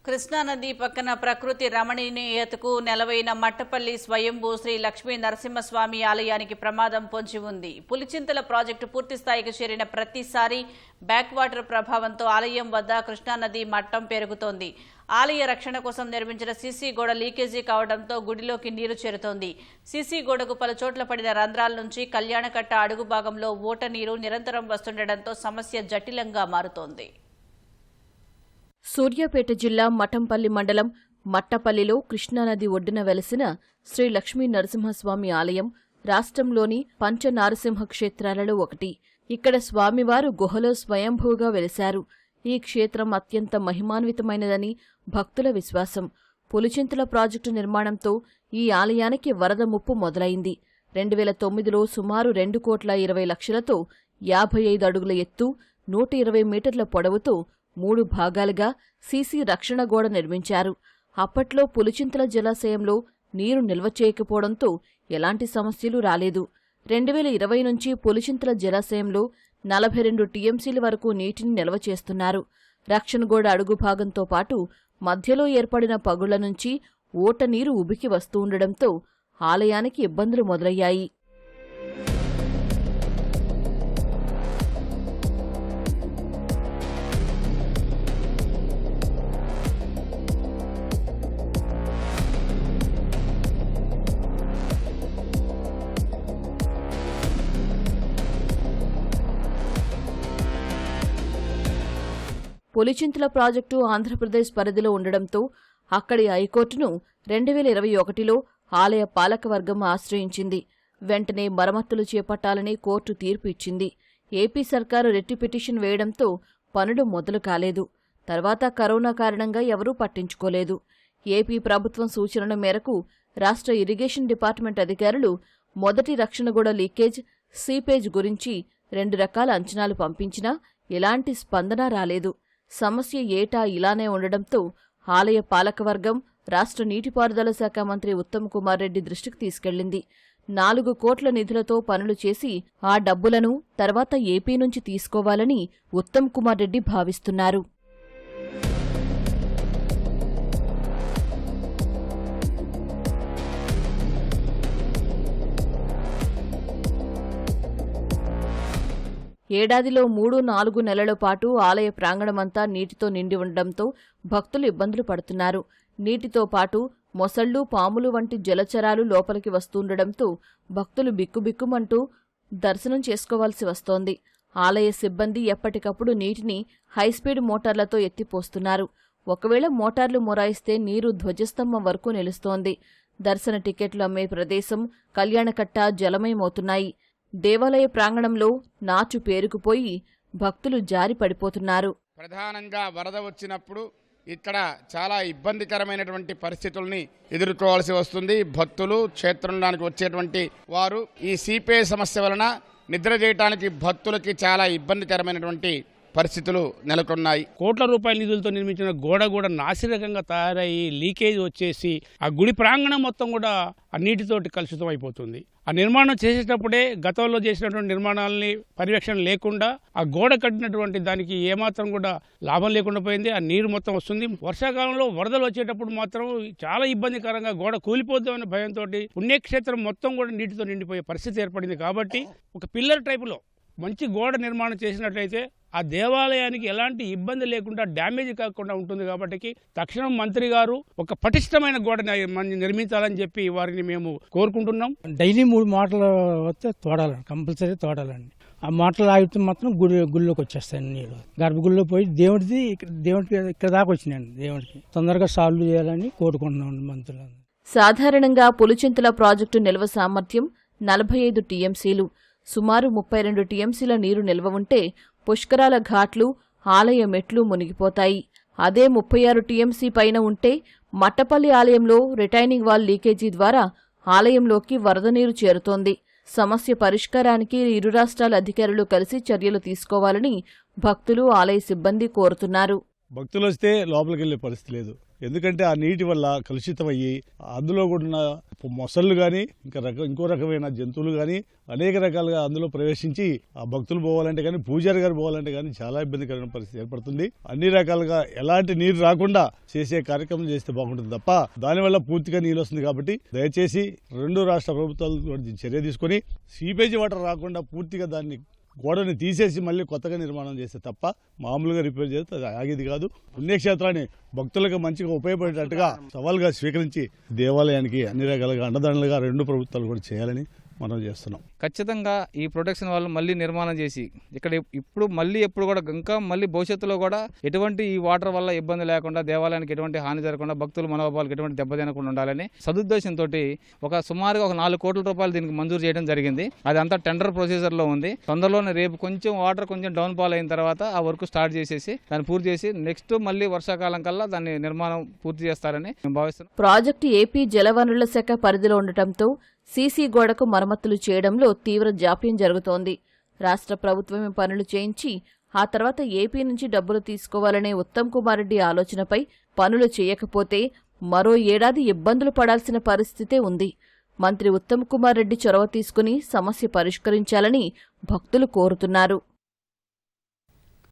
కృష్ణానది పక్కన ప్రకృతి రమణీయతకు నెలవైన మట్టపల్లి స్వయంభూ శ్రీ లక్ష్మీ నరసింహస్వామి ఆలయానికి ప్రమాదం పొంచి ఉంది. పులిచింతల ప్రాజెక్టు పూర్తిస్థాయికి చేరిన ప్రతిసారి బ్యాక్ వాటర్ ప్రభావంతో ఆలయం వద్ద కృష్ణానది మట్టం పెరుగుతోంది. ఆలయ రక్షణ కోసం నిర్మించిన సీసీ గోడ లీకేజీ కావడంతో గుడిలోకి నీరు చేరుతోంది. సీసీ గోడకు పలుచోట్ల పడిన రంధ్రాల నుంచి కళ్యాణకట్ట అడుగు భాగంలో ఓట నీరు నిరంతరం వస్తుండటంతో సమస్య జటిలంగా మారుతోంది. సూర్యాపేట జిల్లా మఠంపల్లి మండలం మట్టపల్లిలో కృష్ణానది ఒడ్డున వెలసిన శ్రీ లక్ష్మీ నరసింహస్వామి ఆలయం రాష్ట్రంలోని పంచనారసింహ క్షేత్రాలలో ఒకటి. ఇక్కడ స్వామివారు గుహలో స్వయంభూగా వెలిశారు. ఈ క్షేత్రం అత్యంత మహిమాన్వితమైనదని భక్తుల విశ్వాసం. పులిచింతల ప్రాజెక్టు నిర్మాణంతో ఈ ఆలయానికి వరద ముప్పు మొదలైంది. 2009లో సుమారు 2,20,00,000తో 55 అడుగుల ఎత్తు, 120 మీటర్ల పొడవుతో 3 భాగాలుగా సీసీ రక్షణ గోడ నిర్మించారు. అప్పట్లో పులిచింతల జలాశయంలో నీరు నిల్వ చేయకపోవడంతో ఎలాంటి సమస్యలు రాలేదు. 2020 నుంచి పులిచింతల జలాశయంలో 42 టీఎంసీల వరకు నీటిని నిల్వ చేస్తున్నారు. రక్షణ గోడ అడుగు భాగంతో పాటు మధ్యలో ఏర్పడిన పగుళ్ల నుంచి ఓట నీరు ఉబికి వస్తూ ఉండడంతో ఆలయానికి ఇబ్బందులు మొదలయ్యాయి. పులిచింతల ప్రాజెక్టు ఆంధ్రప్రదేశ్ పరిధిలో ఉండడంతో అక్కడి హైకోర్టును 2021లో ఆలయ పాలకవర్గం ఆశ్రయించింది. వెంటనే మరమ్మతులు చేపట్టాలని కోర్టు తీర్పు ఇచ్చింది. ఏపీ సర్కారు రిట్ పిటిషన్ వేయడంతో పనులు మొదలు కాలేదు. తర్వాత కరోనా కారణంగా ఎవరూ పట్టించుకోలేదు. ఏపీ ప్రభుత్వం సూచనల మేరకు రాష్ట్ర ఇరిగేషన్ డిపార్ట్మెంట్ అధికారులు మొదటి రక్షణ గోడ లీకేజ్, సీపేజ్ గురించి 2 రకాల అంచనాలు పంపించినా ఎలాంటి స్పందన రాలేదు. సమస్య ఏటా ఇలానే ఉండడంతో ఆలయ పాలకవర్గం రాష్ట్ర నీటిపారుదల శాఖ మంత్రి ఉత్తమ్ కుమార్ రెడ్డి దృష్టికి తీసుకెళ్లింది. 4 కోట్ల నిధులతో పనులు చేసి ఆ డబ్బులను తర్వాత ఏపీ నుంచి తీసుకోవాలని ఉత్తమ్ కుమార్ రెడ్డి భావిస్తున్నారు. ఏడాదిలో 3-4 నెలల పాటు ఆలయ ప్రాంగణమంతా నీటితో నిండి ఉండడంతో భక్తులు ఇబ్బందులు పడుతున్నారు. నీటితో పాటు మొసళ్లు, పాములు వంటి జలచరాలు లోపలికి వస్తుండడంతో భక్తులు బిక్కుబిక్కుమంటూ దర్శనం చేసుకోవాల్సి వస్తోంది. ఆలయ సిబ్బంది ఎప్పటికప్పుడు నీటిని హైస్పీడ్ మోటార్లతో ఎత్తిపోస్తున్నారు. ఒకవేళ మోటార్లు మొరాయిస్తే నీరు ధ్వజస్తంభం వరకు నిలుస్తోంది. దర్శన టికెట్లు అమ్మే ప్రదేశం, కళ్యాణకట్ట జలమయమవుతున్నాయి. దేవాలయ ప్రాంగణంలో నాచు పేరుకుపోయి భక్తులు జారి పడిపోతున్నారు. ప్రధానంగా వరద వచ్చినప్పుడు ఇక్కడ చాలా ఇబ్బందికరమైనటువంటి పరిస్థితుల్ని ఎదుర్కోవాల్సి వస్తుంది. భక్తులు క్షేత్రంలోనికి వచ్చేటువంటి వారు ఈ సీపే సమస్య వలన నిద్ర చేయడానికి భక్తులకి చాలా ఇబ్బందికరమైనటువంటి పరిస్థితులు నెలకొన్నాయి. కోట్ల రూపాయల నిధులతో నిర్మించిన గోడ కూడా నాసిరకంగా తయారయ్యి లీకేజ్ వచ్చేసి ఆ గుడి ప్రాంగణం మొత్తం కూడా ఆ నీటితోటి కలుషితం అయిపోతుంది. ఆ నిర్మాణం చేసేటప్పుడే గతంలో చేసినటువంటి నిర్మాణాలని పర్యవేక్షణ లేకుండా ఆ గోడ కట్టినటువంటి దానికి ఏమాత్రం కూడా లాభం లేకుండా పోయింది. ఆ నీరు మొత్తం వస్తుంది. వర్షాకాలంలో వరదలు వచ్చేటప్పుడు మాత్రం చాలా ఇబ్బందికరంగా గోడ కూలిపోద్దామనే భయంతో పుణ్యక్షేత్రం మొత్తం కూడా నీటితో నిండిపోయే పరిస్థితి ఏర్పడింది. కాబట్టి ఒక పిల్లర్ టైపులో మంచి గోడ నిర్మాణం చేసినట్లయితే ఆ దేవాలయానికి ఎలాంటి ఇబ్బంది లేకుండా డ్యామేజ్ కాకుండా ఉంటుంది. కాబట్టి తక్షణం మంత్రి గారు ఒక పటిష్టమైన గోడ నిర్మించాలని చెప్పి వారిని మేము కోరుకుంటున్నాం. డైలీ 3 మోటార్లు వస్తే తోడాలండి, కంపల్సరీ తోడాలండి. ఆ మోటార్లు ఆగితే మాత్రం గుడిలోకి వచ్చేస్తాయి నీళ్ళు. గర్భగుడిలో పోయి దేవుడికి ఇక్కడ దాకా వచ్చినాయండి. దేవుడికి తొందరగా సాల్వ్ చేయాలని కోరుకుంటున్నాం మంత్రులు. సాధారణంగా పులిచింతల ప్రాజెక్టు నిల్వ సామర్థ్యం 45 టీఎంసీలు. సుమారు 32 టీఎంసీల నీరు నిల్వ ఉంటే పుష్కరాల ఘాట్లు, ఆలయ మెట్లు మునిగిపోతాయి. అదే 36 టీఎంసీ పైన ఉంటే మట్టపల్లి ఆలయంలో రిటైనింగ్ వాల్ లీకేజీ ద్వారా ఆలయంలోకి వరద నీరు చేరుతోంది. సమస్య పరిష్కారానికి ఇరు రాష్ట్రాల అధికారులు కలిసి చర్యలు తీసుకోవాలని భక్తులు, ఆలయ సిబ్బంది కోరుతున్నారు. భక్తులు వస్తే లోపలికి వెళ్ళే పరిస్థితి లేదు. ఎందుకంటే ఆ నీటి వల్ల కలుషితం అయ్యి అందులో కూడా మొసళ్ళు కానీ ఇంకో రకమైన జంతువులు కానీ అనేక రకాలుగా అందులో ప్రవేశించి ఆ భక్తులు పోవాలంటే కానీ పూజారి గారు పోవాలంటే కానీ చాలా ఇబ్బందికరమైన పరిస్థితి ఏర్పడుతుంది. అన్ని రకాలుగా ఎలాంటి నీరు రాకుండా చేసే కార్యక్రమం చేస్తే బాగుంటుంది తప్ప దానివల్ల పూర్తిగా నీళ్ళు వస్తుంది. కాబట్టి దయచేసి 2 రాష్ట్ర ప్రభుత్వాలు చర్య తీసుకొని సీపేజీ వాటర్ రాకుండా పూర్తిగా దాన్ని గోడని తీసేసి మళ్ళీ కొత్తగా నిర్మాణం చేస్తే తప్ప మామూలుగా రిపేర్ చేస్తే అది ఆగేది కాదు. పుణ్యక్షేత్రాన్ని భక్తులకు మంచిగా ఉపయోగపడేటట్టుగా సవాల్గా స్వీకరించి దేవాలయానికి అన్ని రకాలుగా అండదండలుగా 2 ప్రభుత్వాలు కూడా చేయాలని మనం చేస్తున్నాం. ఖచ్చితంగా ఈ ప్రొటెక్షన్ వాళ్ళు మళ్ళీ నిర్మాణం చేసి ఇక్కడ ఇప్పుడు మళ్ళీ ఎప్పుడు కూడా ఇంకా మళ్ళీ భవిష్యత్తులో కూడా ఎటువంటి ఈ వాటర్ వల్ల ఇబ్బంది లేకుండా దేవాలయానికి ఎటువంటి హాని జరగకుండా భక్తుల మనోభావాలకు ఎటువంటి దెబ్బ తినకుండా ఉండాలని సదుద్దేశంతో సుమారుగా 4 కోట్ల రూపాయలు దీనికి మంజూరు చేయడం జరిగింది. అది అంతా టెండర్ ప్రొసీజర్లో ఉంది. తొందరలోనే రేపు వాటర్ కొంచెం డౌన్ ఫాల్ అయిన తర్వాత ఆ వర్క్ స్టార్ట్ చేసేసి దాన్ని పూర్తి చేసి నెక్స్ట్ మళ్ళీ వర్షాకాలం కల్లా దాన్ని నిర్మాణం పూర్తి చేస్తారని మేము భావిస్తున్నాం. ప్రాజెక్టు ఏపీ జలవనరుల శాఖ పరిధిలో ఉండటంతో సీసీ గోడకు మరమ్మతులు చేయడంలో తీవ్ర జాప్యం జరుగుతోంది. రాష్ట్ర ప్రభుత్వమే పనులు చేయించి ఆ తర్వాత ఏపీ నుంచి డబ్బులు తీసుకోవాలనే ఉత్తమ్ కుమార్ రెడ్డి ఆలోచనపై పనులు చేయకపోతే మరో ఏడాది ఇబ్బందులు పడాల్సిన పరిస్థితే ఉంది. మంత్రి ఉత్తమ్ కుమార్ రెడ్డి చొరవ తీసుకుని సమస్య పరిష్కరించాలని భక్తులు కోరుతున్నారు.